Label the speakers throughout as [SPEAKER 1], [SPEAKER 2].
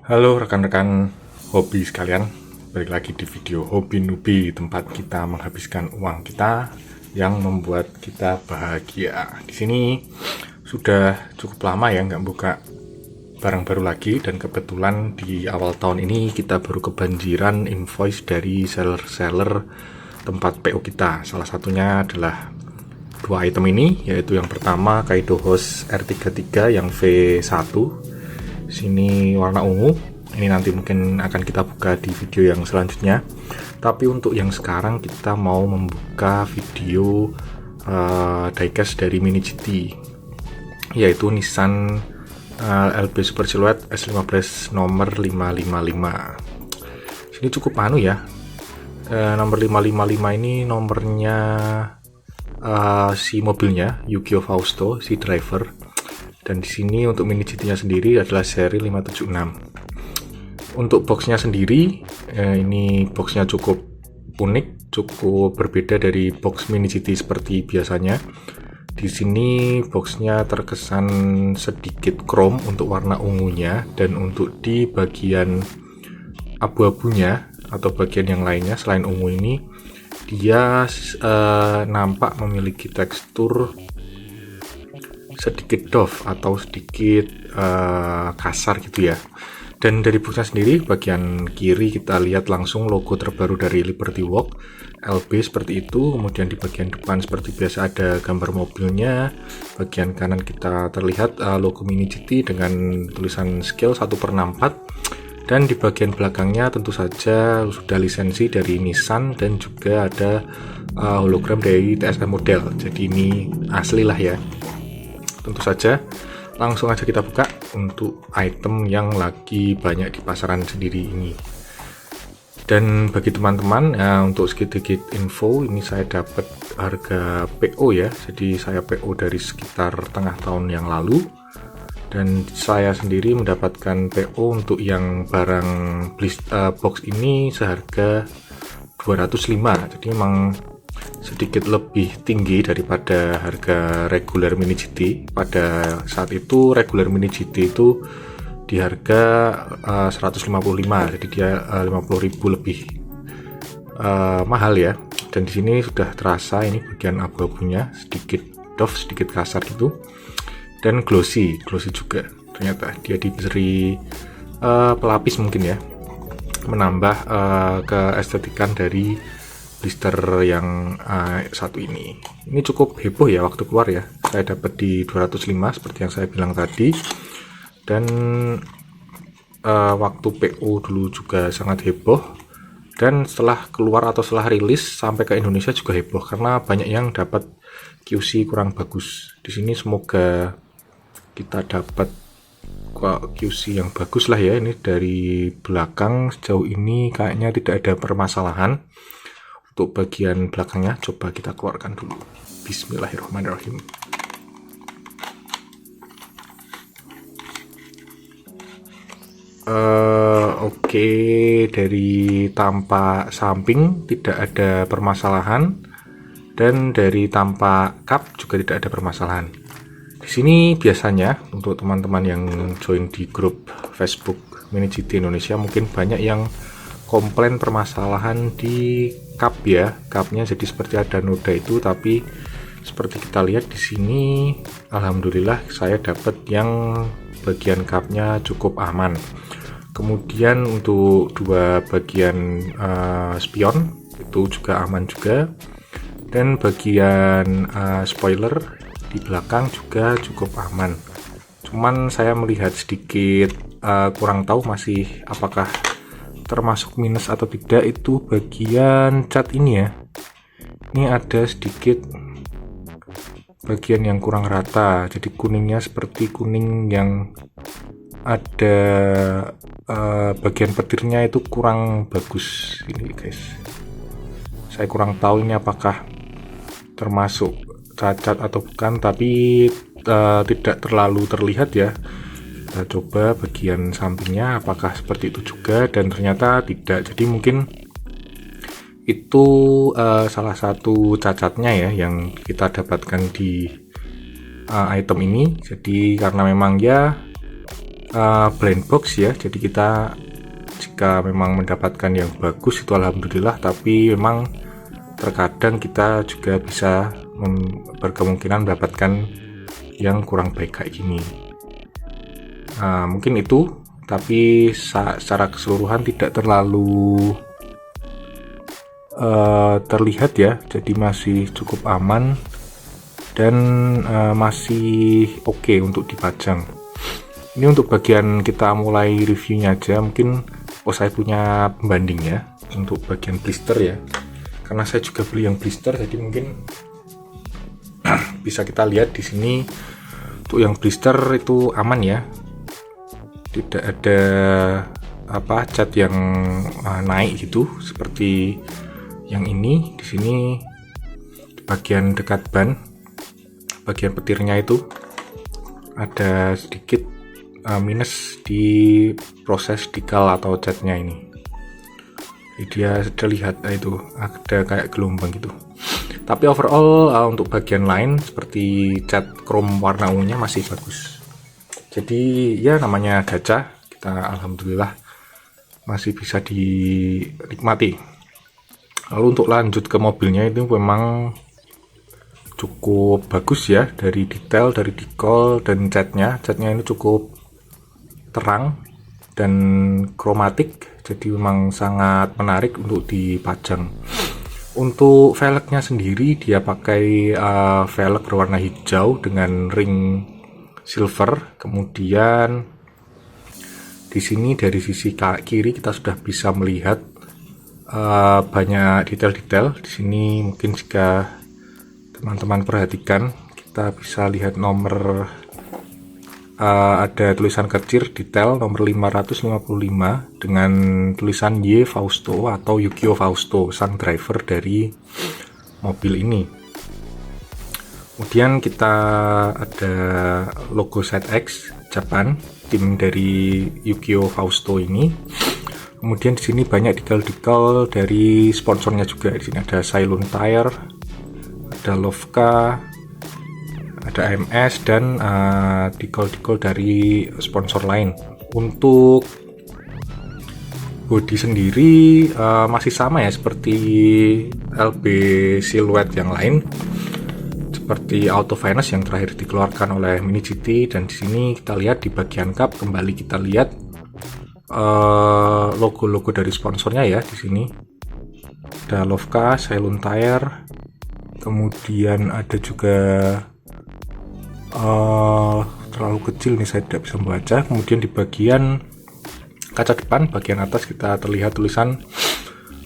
[SPEAKER 1] Halo rekan-rekan hobi sekalian, balik lagi di video Hobi Nubi, tempat kita menghabiskan uang kita yang membuat kita bahagia. Di sini sudah cukup lama ya nggak buka barang baru lagi, dan kebetulan di awal tahun ini kita baru kebanjiran invoice dari seller-seller tempat PO kita. Salah satunya adalah dua item ini, yaitu yang pertama Kaido Host R33 yang V1, sini warna ungu. Ini nanti mungkin akan kita buka di video yang selanjutnya, tapi untuk yang sekarang kita mau membuka video diecast dari Mini GT, yaitu Nissan LB Super Silhouette S15 nomor 555. Sini cukup ya, nomor 555 ini nomornya si mobilnya Yukio Fausto, si driver. Dan di sini untuk Mini GT-nya sendiri adalah seri 576. Untuk boxnya sendiri, ini boxnya cukup unik, cukup berbeda dari box Mini GT seperti biasanya. Di sini boxnya terkesan sedikit chrome untuk warna ungunya, dan untuk di bagian abu-abunya atau bagian yang lainnya selain ungu ini, dia nampak memiliki tekstur sedikit doff atau sedikit kasar gitu ya. Dan dari boxnya sendiri, bagian kiri kita lihat langsung logo terbaru dari Liberty Walk LB seperti itu. Kemudian di bagian depan seperti biasa ada gambar mobilnya. Bagian kanan kita terlihat logo Mini GT dengan tulisan scale 1/64. Dan di bagian belakangnya tentu saja sudah lisensi dari Nissan, dan juga ada hologram dari TSR model. Jadi ini asli lah ya. Tentu saja langsung aja kita buka untuk item yang lagi banyak di pasaran sendiri ini. Dan bagi teman-teman, untuk sedikit info, ini saya dapat harga PO ya. Jadi saya PO dari sekitar tengah tahun yang lalu, dan saya sendiri mendapatkan PO untuk yang barang box ini seharga 205. Jadi memang sedikit lebih tinggi daripada harga regular Mini GT. Pada saat itu regular Mini GT itu di harga 155, jadi dia 50.000 lebih mahal ya. Dan di sini sudah terasa ini bagian abu-abunya sedikit doff, sedikit kasar gitu, dan glossy juga. Ternyata dia diberi pelapis mungkin ya, menambah keestetikan dari blister yang satu ini. Ini cukup heboh ya waktu keluar ya. Saya dapat di 205 seperti yang saya bilang tadi. Dan waktu PO dulu juga sangat heboh. Dan setelah keluar atau setelah rilis sampai ke Indonesia juga heboh karena banyak yang dapat QC kurang bagus. Di sini semoga kita dapat QC yang bagus lah ya. Ini dari belakang sejauh ini kayaknya tidak ada permasalahan. Untuk bagian belakangnya coba kita keluarkan dulu. Bismillahirrahmanirrahim. Oke, dari tampak samping tidak ada permasalahan, dan dari tampak kap juga tidak ada permasalahan. Di sini biasanya untuk teman-teman yang join di grup Facebook Mini GT Indonesia mungkin banyak yang komplain permasalahan di cup ya, cupnya jadi seperti ada noda itu. Tapi seperti kita lihat di sini, alhamdulillah saya dapat yang bagian cupnya cukup aman. Kemudian untuk dua bagian spion itu juga aman juga, dan bagian spoiler di belakang juga cukup aman. Cuman saya melihat sedikit kurang tahu masih apakah termasuk minus atau tidak, itu bagian cat ini ya. Ini ada sedikit bagian yang kurang rata, jadi kuningnya seperti kuning yang ada bagian petirnya itu kurang bagus ini guys. Saya kurang tahu ini apakah termasuk cacat atau bukan, tapi tidak terlalu terlihat ya. Kita coba bagian sampingnya apakah seperti itu juga, dan ternyata tidak. Jadi mungkin itu salah satu cacatnya ya yang kita dapatkan di item ini. Jadi karena memang ya blind box ya, jadi kita jika memang mendapatkan yang bagus itu alhamdulillah, tapi memang terkadang kita juga bisa berkemungkinan mendapatkan yang kurang baik kayak gini. Mungkin itu, tapi secara keseluruhan tidak terlalu terlihat ya, jadi masih cukup aman dan masih oke untuk dipajang. Ini untuk bagian kita mulai reviewnya aja. Mungkin saya punya pembanding ya untuk bagian blister ya, karena saya juga beli yang blister, jadi mungkin bisa kita lihat di sini untuk yang blister itu aman ya, tidak ada cat yang naik gitu seperti yang ini. Di sini di bagian dekat ban, bagian petirnya itu ada sedikit minus di proses decal atau catnya ini. Jadi dia terlihat itu ada kayak gelombang gitu. Tapi overall untuk bagian lain seperti cat chrome warna ungunya masih bagus. Jadi ya namanya gacha, kita alhamdulillah masih bisa dinikmati. Lalu untuk lanjut ke mobilnya, itu memang cukup bagus ya, dari detail, dari decal dan catnya ini cukup terang dan kromatik, jadi memang sangat menarik untuk dipajang. Untuk velgnya sendiri dia pakai velg berwarna hijau dengan ring silver. Kemudian di sini dari sisi kiri kita sudah bisa melihat banyak detail-detail. Di sini mungkin jika teman-teman perhatikan, kita bisa lihat nomor ada tulisan kecil detail nomor 555 dengan tulisan Y Fausto atau Yukio Fausto, sang driver dari mobil ini. Kemudian kita ada logo ZX Japan, tim dari Yukio Fausto ini. Kemudian di sini banyak detail-detail dari sponsornya juga. Di sini ada Ceylon Tire, ada Lovka, ada AMS, dan detail-detail dari sponsor lain. Untuk bodi sendiri masih sama ya seperti LB Silhouette yang lain, seperti Auto Finance yang terakhir dikeluarkan oleh Mini GT. Dan di sini kita lihat di bagian kap, kembali kita lihat logo-logo dari sponsornya ya. Di sini ada Lovka, Ceylon Tire, kemudian ada juga terlalu kecil nih, saya tidak bisa membaca. Kemudian di bagian kaca depan bagian atas kita terlihat tulisan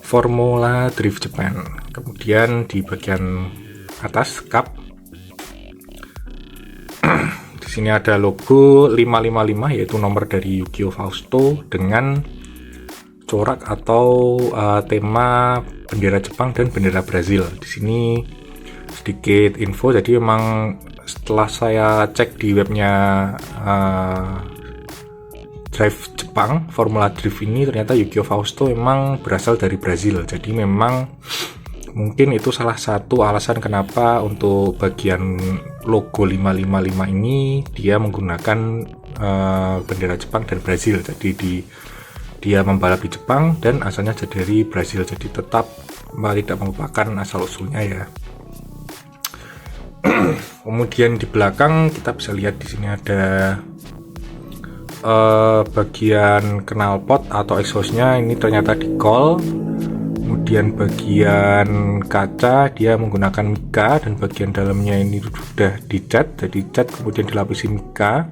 [SPEAKER 1] Formula Drift Japan. Kemudian di bagian atas kap di sini ada logo 555, yaitu nomor dari Yukio Fausto dengan corak atau tema bendera Jepang dan bendera Brazil. Di sini sedikit info, jadi memang setelah saya cek di webnya Drive Jepang, Formula Drift ini ternyata Yukio Fausto memang berasal dari Brazil. Jadi memang mungkin itu salah satu alasan kenapa untuk bagian logo 555 ini dia menggunakan bendera Jepang dan Brazil. Jadi dia membalap di Jepang dan asalnya dari Brazil, jadi tetap tidak melupakan asal usulnya ya. Kemudian di belakang kita bisa lihat di sini ada bagian knalpot atau exhaustnya ini ternyata decal. Kemudian bagian kaca dia menggunakan mika, dan bagian dalamnya ini sudah dicat, jadi cat kemudian dilapisi mika.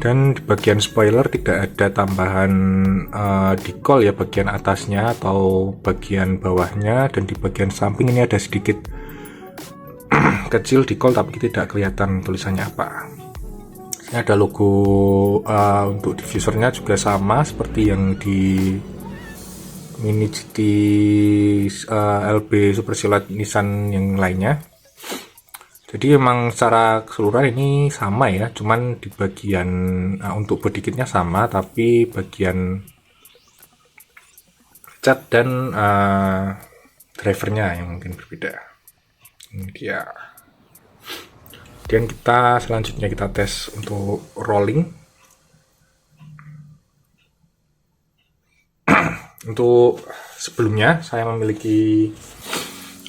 [SPEAKER 1] Dan di bagian spoiler tidak ada tambahan decal ya, bagian atasnya atau bagian bawahnya. Dan di bagian samping ini ada sedikit kecil decal tapi tidak kelihatan tulisannya apa. Ini ada logo untuk diffusernya juga sama seperti yang di Mini GT LB Super Silhouette Nissan yang lainnya. Jadi memang secara keseluruhan ini sama ya, cuman di bagian untuk body kitnya sama, tapi bagian cat dan drivernya yang mungkin berbeda. Ini dia. Dan kita selanjutnya kita tes untuk rolling. Untuk sebelumnya saya memiliki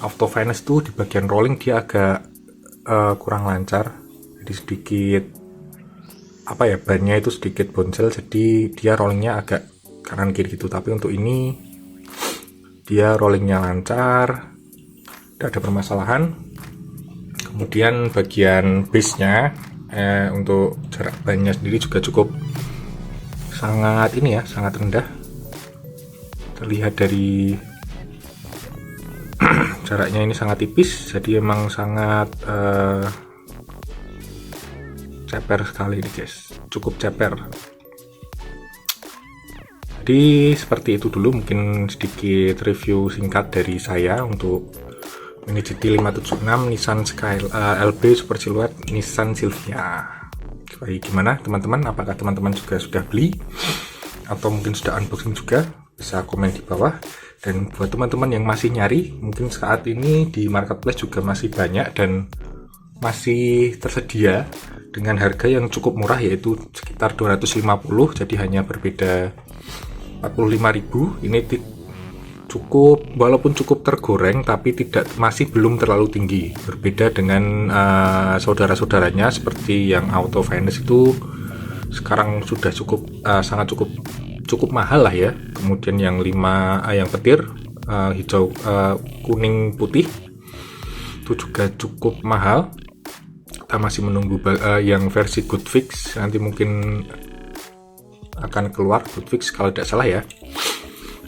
[SPEAKER 1] Auto Finance tuh di bagian rolling dia agak kurang lancar, jadi sedikit bannya itu sedikit boncel, jadi dia rollingnya agak kanan kiri gitu. Tapi untuk ini dia rollingnya lancar, tidak ada permasalahan. Kemudian bagian base-nya untuk jarak bannya sendiri juga cukup sangat rendah, terlihat dari jaraknya ini sangat tipis, jadi emang sangat ceper sekali nih guys, cukup ceper. Jadi seperti itu dulu mungkin sedikit review singkat dari saya untuk Mini GT 576 Nissan LB Super Silhouette Nissan Silvia. Gimana teman-teman, apakah teman-teman juga sudah beli atau mungkin sudah unboxing juga? Bisa komen di bawah. Dan buat teman-teman yang masih nyari, mungkin saat ini di marketplace juga masih banyak dan masih tersedia dengan harga yang cukup murah, yaitu sekitar 250, jadi hanya berbeda 45.000. Ini walaupun cukup tergoreng, tapi masih belum terlalu tinggi, berbeda dengan saudara-saudaranya seperti yang Auto Finance itu sekarang sudah sangat cukup mahal lah ya. Kemudian yang yang petir hijau, kuning, putih itu juga cukup mahal. Kita masih menunggu yang versi Good Fix, nanti mungkin akan keluar Good Fix kalau tidak salah ya.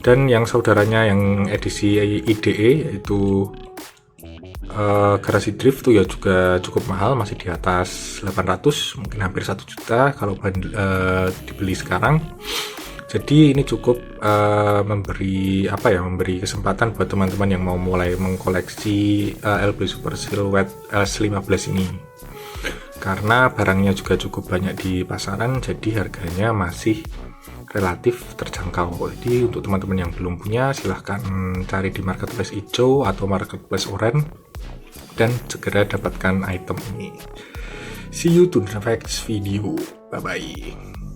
[SPEAKER 1] Dan yang saudaranya yang edisi IDE yaitu Garasi Drift itu ya juga cukup mahal, masih di atas 800, mungkin hampir 1 juta kalau dibeli sekarang. Jadi ini cukup memberi kesempatan buat teman-teman yang mau mulai mengkoleksi LB Super Silhouette S15 ini, karena barangnya juga cukup banyak di pasaran, jadi harganya masih relatif terjangkau. Jadi untuk teman-teman yang belum punya, silahkan cari di marketplace hijau atau marketplace oranye dan segera dapatkan item ini. See you to the next video. Bye bye.